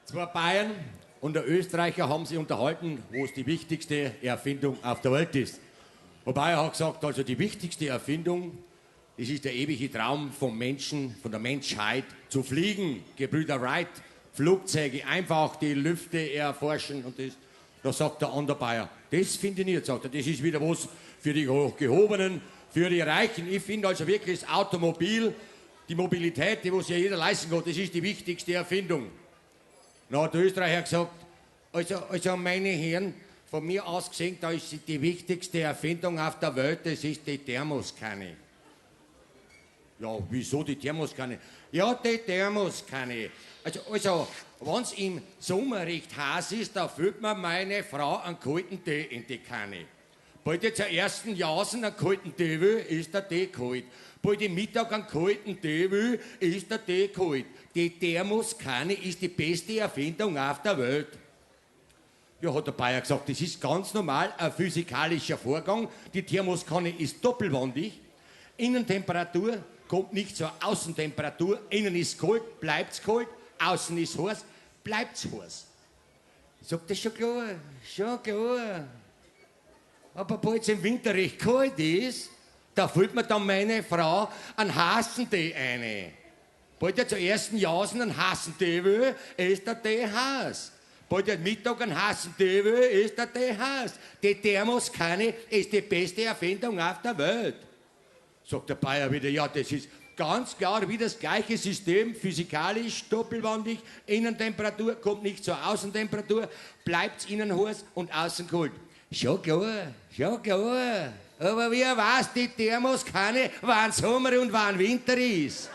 Zwei Bayern und der Österreicher haben sich unterhalten, wo es die wichtigste Erfindung auf der Welt ist. Wobei er hat gesagt, also die wichtigste Erfindung, das ist der ewige Traum vom Menschen, von der Menschheit, zu fliegen. Gebrüder Wright, Flugzeuge, einfach die Lüfte erforschen und das. Da sagt der andere Bayer, das finde ich nicht, sagt er, das ist wieder was für die Gehobenen, für die Reichen. Ich finde also wirklich das Automobil, die Mobilität, die was ja jeder leisten kann, das ist die wichtigste Erfindung. Na, der Österreicher hat gesagt, also meine Herren, von mir aus gesehen, da ist die wichtigste Erfindung auf der Welt, das ist die Thermoskanne. Ja, wieso die Thermoskanne? Ja, die Thermoskanne. Also wenn es im Sommer recht heiß ist, da füllt mir meine Frau einen kalten Tee in die Kanne. Bald jetzt zur ersten Jausen einen kalten Tee will, ist der Tee kalt. Bald im Mittag einen kalten Tee will, ist der Tee kalt. Die Thermoskanne ist die beste Erfindung auf der Welt. Ja, hat der Bayer gesagt, das ist ganz normal ein physikalischer Vorgang. Die Thermoskanne ist doppelwandig. Innentemperatur kommt nicht zur Außentemperatur. Innen ist kalt, bleibt's kalt. Außen ist heiß, bleibt's heiß. Sagt das schon klar? Schon klar. Aber bald es im Winter recht kalt ist, da füllt mir dann meine Frau einen heißen Tee ein. Bald er zur ersten Jausen einen heißen Tee will, ist der Tee heiß. Bald er Mittag einen heißen Tee will, ist der Tee heiß. Die Thermoskanne ist die beste Erfindung auf der Welt. Sagt der Bayer wieder, ja, das ist ganz klar wie das gleiche System, physikalisch, doppelwandig, Innentemperatur kommt nicht zur Außentemperatur, bleibt's innen heiß und außen kalt. Schon klar, schon klar. Aber wer weiß die Thermoskanne, wann Sommer und wann Winter ist?